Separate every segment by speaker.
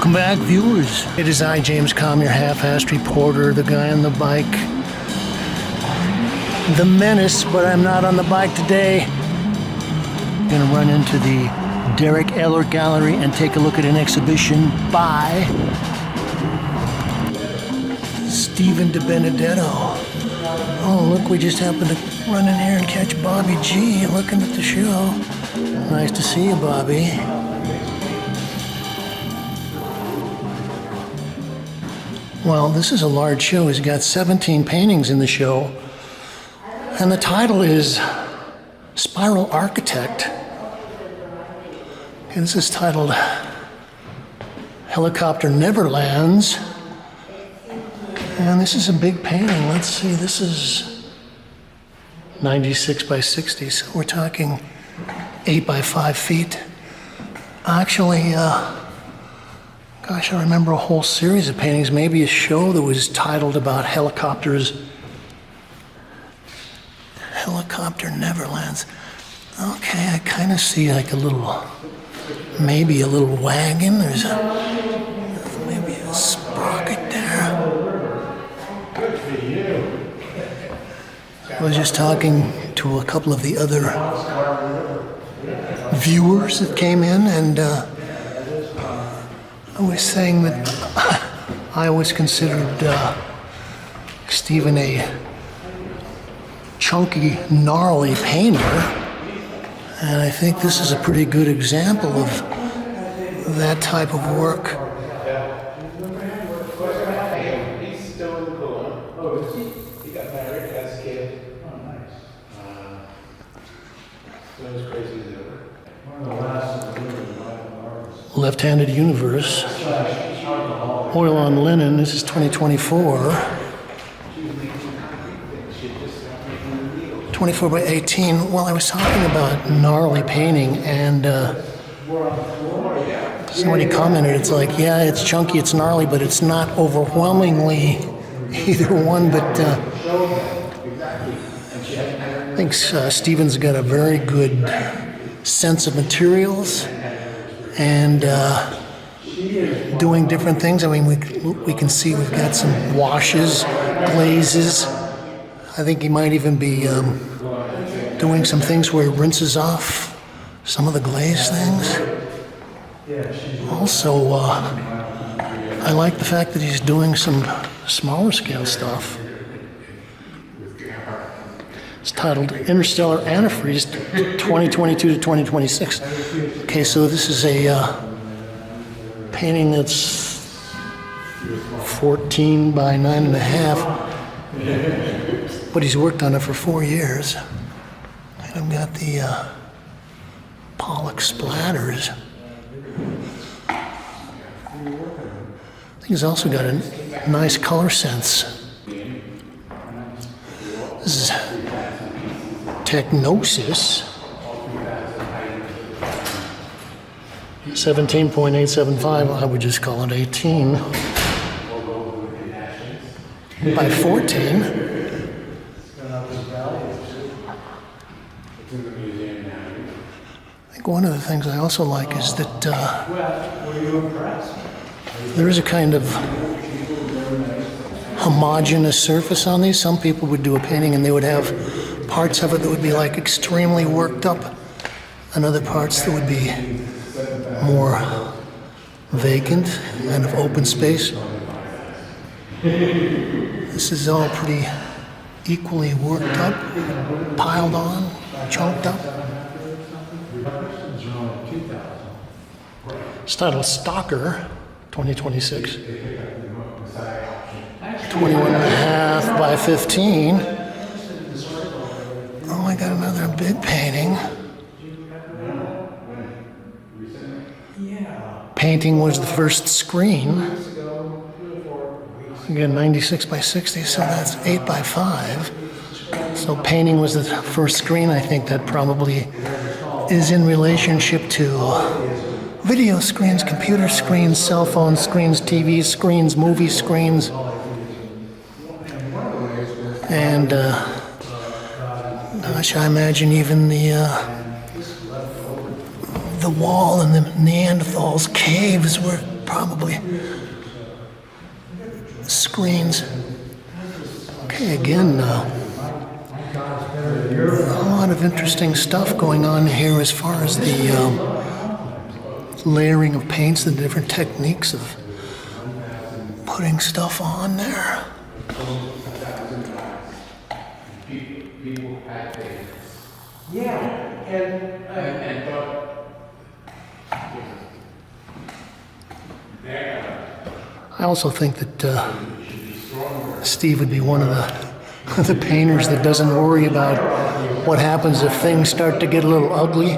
Speaker 1: Welcome back, viewers. It is I, James Klam, your half-assed reporter, the guy on the bike, the menace, but I'm not on the bike today. I'm gonna run into the Derek Eller Gallery and take a look at an exhibition by Stephen DiBenedetto. Oh, look, we just happened to run in here and catch Bobby G looking at the show. Nice to see you, Bobby. Well, this is a large show. He's got 17 paintings in the show. And the title is Spiral Architect. And this is titled Helicopter Neverlands. And this is a big painting. Let's see, this is 96 by 60, so we're talking 8 by 5 feet. Actually, gosh, I remember a whole series of paintings, maybe a show that was titled about helicopters. Helicopter Neverlands. Okay, I kind of see like a little, maybe a little wagon. There's maybe a sprocket there. I was just talking to a couple of the other viewers that came in, and I was saying that I always considered Stephen a chunky, gnarly painter, and I think this is a pretty good example of that type of work.
Speaker 2: He's still in Klam. Oh, is he? He got married, has a kid. Oh, nice. That was crazy as ever. One of the last
Speaker 1: Left-handed Universe. Oil on Linen. This is 2024. 24 by 18. Well, I was talking about gnarly painting, and somebody commented, it's like, yeah, it's chunky, it's gnarly, but it's not overwhelmingly either one. But I think Stephen's got a very good sense of materials and doing different things. I mean, we can see we've got some washes, glazes. I think he might even be doing some things where he rinses off some of the glaze things. Also, I like the fact that he's doing some smaller scale stuff. It's titled Interstellar Antifreeze 2022 to 2026. Okay, so this is a painting that's 14 by 9.5. But he's worked on it for 4 years. And I've got the Pollock splatters. I think he's also got a nice color sense. This is Technosis. 17.875, I would just call it 18 by 14. I think one of the things I also like is that there is a kind of homogeneous surface on these. Some people would do a painting and they would have parts of it that would be like extremely worked up, and other parts that would be more vacant, kind of open space. This is all pretty equally worked up, piled on, chunked up. It's titled Stalker 2026. 21.5 by 15. Oh, I got another big painting. Painting was the first screen. Again, 96 by 60, so that's 8 by 5. So painting was the first screen. I think that probably is in relationship to video screens, computer screens, cell phone screens, TV screens, movie screens. And gosh, I imagine even the wall in the Neanderthals' caves were probably screens. Okay, again, a lot of interesting stuff going on here as far as the layering of paints, the different techniques of putting stuff on there.
Speaker 2: People had things. Yeah, and thought.
Speaker 1: I also think that Steve would be one of the painters that doesn't worry about what happens if things start to get a little ugly.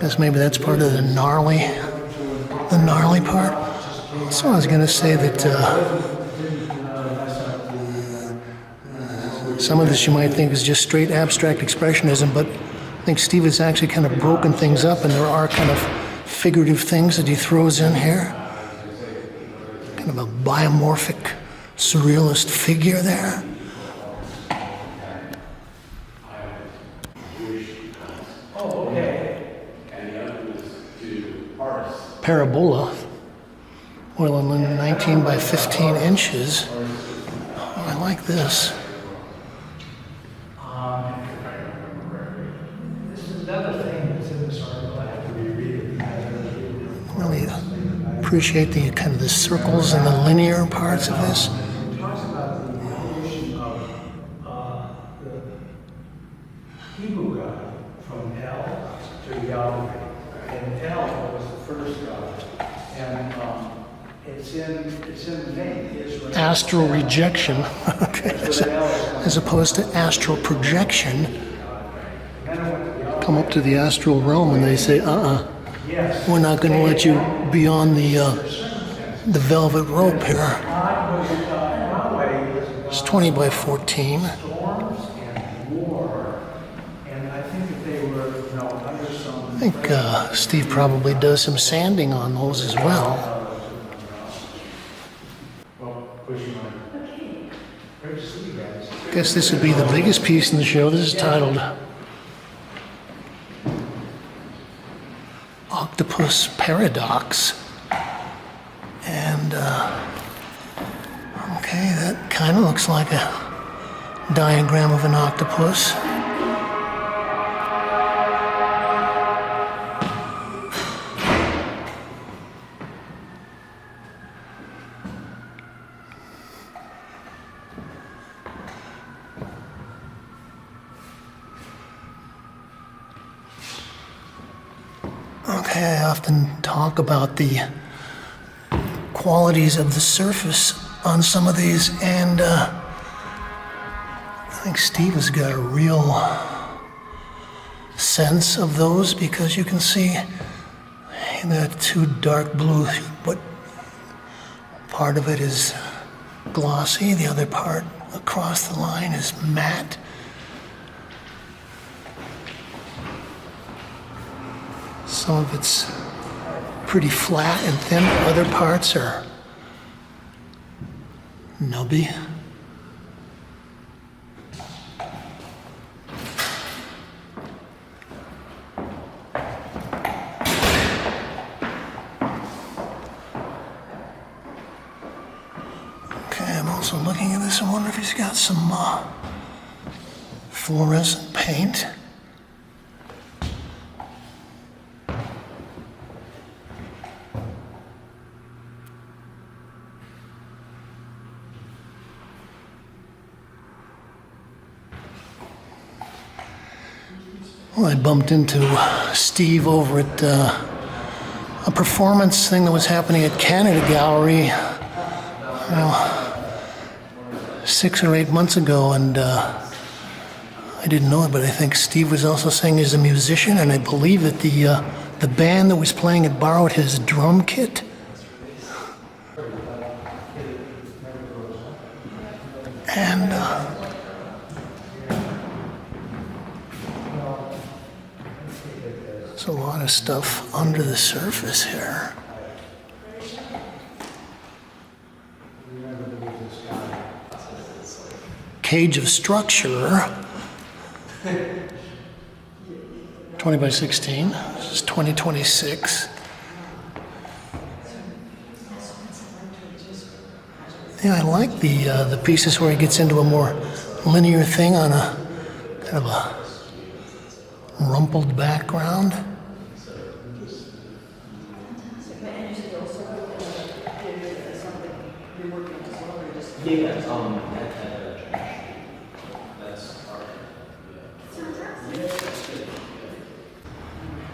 Speaker 1: Guess maybe that's part of the gnarly part. So I was going to say that some of this you might think is just straight abstract expressionism, but I think Steve has actually kind of broken things up, and there are kind of figurative things that he throws in here. Kind of a biomorphic, surrealist figure there.
Speaker 2: Oh, okay. And the other was to parse.
Speaker 1: Parabola, oil and linen, 19 by 15 inches. Oh, I like this.
Speaker 3: This is another thing that's in this article I have to reread it.
Speaker 1: Really appreciate the kind of the circles and the linear parts of this.
Speaker 3: It talks about the evolution of the Hebrew God from El to Yahweh. And El was the first God. And it's in the name, Israel.
Speaker 1: Astral rejection, okay, as opposed to astral projection. Come up to the astral realm and they say,
Speaker 3: Yes.
Speaker 1: we're not going to let you beyond the velvet rope here.
Speaker 3: God was Yahweh was a God
Speaker 1: It's 20 by 14.
Speaker 3: of storms and war. And I think that they were, under some.
Speaker 1: I think Steve probably does some sanding on those as well.
Speaker 3: Great to see you guys.
Speaker 1: I guess this would be the biggest piece in the show. This is titled Octopus Paradox. And, okay, that kind of looks like a diagram of an octopus. Okay, I often talk about the qualities of the surface on some of these, and I think Steve has got a real sense of those, because you can see that two dark blue, but part of it is glossy, the other part across the line is matte. Some of it's pretty flat and thin, other parts are nubby. Okay, I'm also looking at this. I wonder if he's got some fluorescent paint. Well, I bumped into Steve over at a performance thing that was happening at Canada Gallery 6 or 8 months ago, and I didn't know it, but I think Steve was also saying he's a musician, and I believe that the band that was playing it borrowed his drum kit. And there's a lot of stuff under the surface here. Cage of structure, 20 by 16. This is 2026. Yeah, I like the pieces where he gets into a more linear thing on a kind of a rumpled background.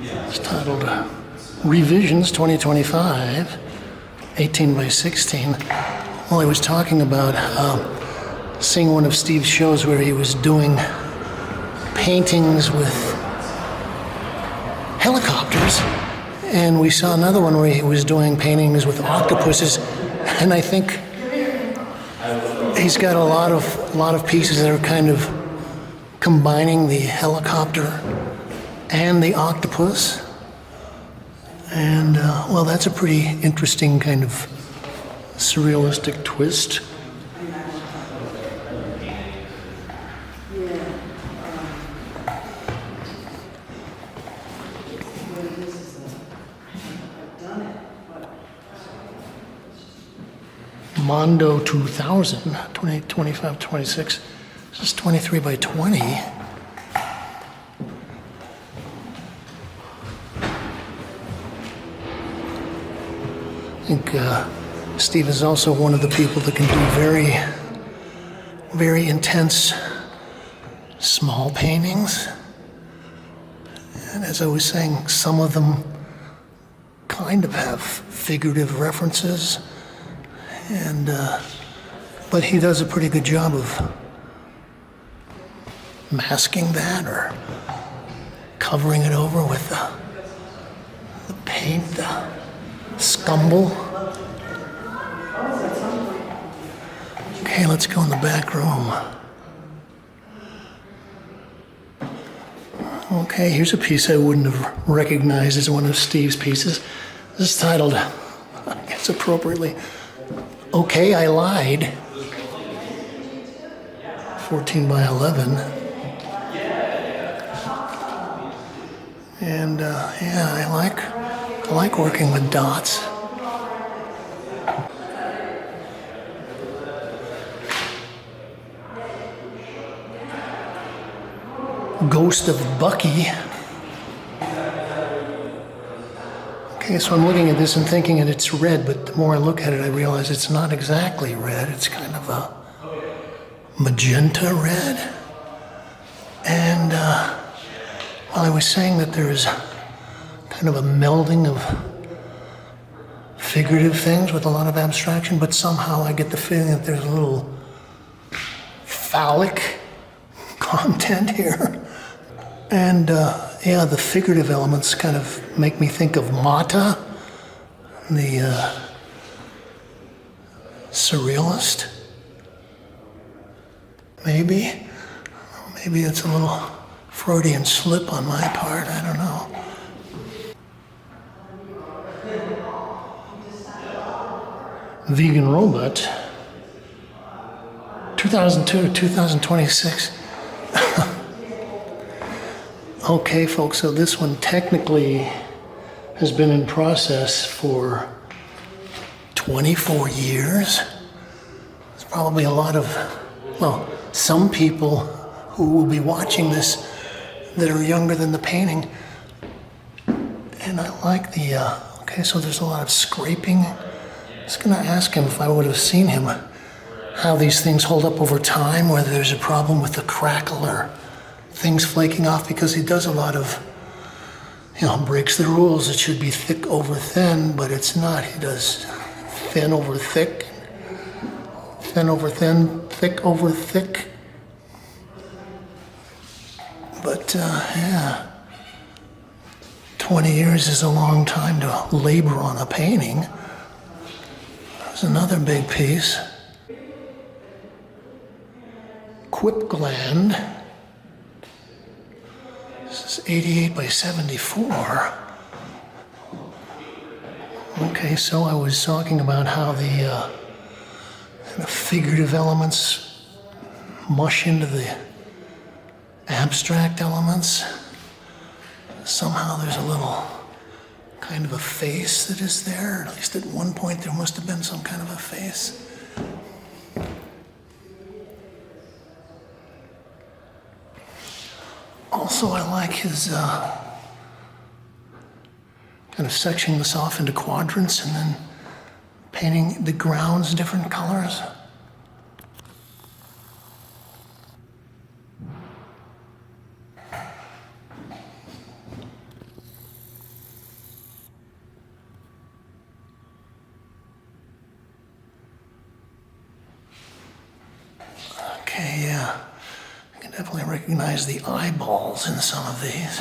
Speaker 1: It's titled Revisions 2025, 18 by 16. Well, I was talking about seeing one of Steve's shows where he was doing paintings with helicopters, and we saw another one where he was doing paintings with octopuses, and I think he's got a lot of pieces that are kind of combining the helicopter and the octopus. And, well, that's a pretty interesting kind of surrealistic twist. Mondo 2000, 25, 26. This is 23 by 20. I think Steve is also one of the people that can do very, very intense small paintings. And as I was saying, some of them kind of have figurative references. And, but he does a pretty good job of masking that or covering it over with the paint, the scumble. Okay, let's go in the back room. Okay, here's a piece I wouldn't have recognized as one of Steve's pieces. This is titled, I guess appropriately, Okay, I Lied. 14 by 11. And yeah, I like working with dots. Ghost of Bucky. Okay, so I'm looking at this and thinking that it's red, but the more I look at it, I realize it's not exactly red. It's kind of a magenta red. And well, I was saying that there is kind of a melding of figurative things with a lot of abstraction, but somehow I get the feeling that there's a little phallic content here. And yeah, the figurative elements kind of make me think of Mata, the surrealist. Maybe it's a little Freudian slip on my part, I don't know. Vegan Robot, 2002 to 2026. Okay, folks, so this one technically has been in process for 24 years. There's probably a lot of, well, some people who will be watching this that are younger than the painting. And I like the, okay, so there's a lot of scraping. I was gonna ask him if I would have seen him, how these things hold up over time, whether there's a problem with the crackle or things flaking off, because he does a lot of, breaks the rules. It should be thick over thin, but it's not. He does thin over thick, thin over thin, thick over thick. But yeah, 20 years is a long time to labor on a painting. There's another big piece. Quip gland. This is 88 by 74. Okay, so I was talking about how the figurative elements mush into the abstract elements. Somehow there's a little kind of a face that is there. At least at one point there must have been some kind of a face. Also, I like his kind of sectioning this off into quadrants and then painting the grounds different colors. Okay, yeah. I can definitely recognize the eyeballs in some of these.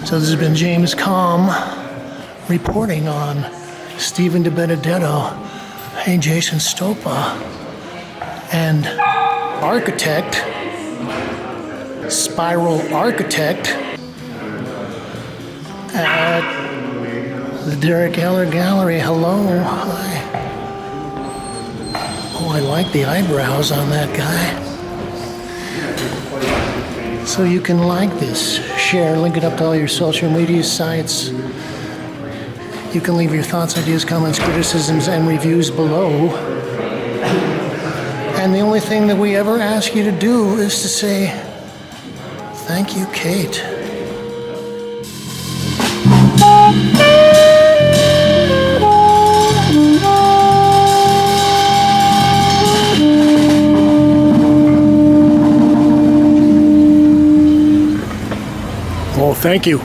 Speaker 1: So this has been James Klam reporting on Stephen DiBenedetto. Hey, Jason Stopa. And architect, spiral architect at the Derek Eller Gallery. Hello. Hi. Oh, I like the eyebrows on that guy. So you can like this, share, link it up to all your social media sites. You can leave your thoughts, ideas, comments, criticisms, and reviews below. And the only thing that we ever ask you to do is to say, thank you, Kate. Well, thank you.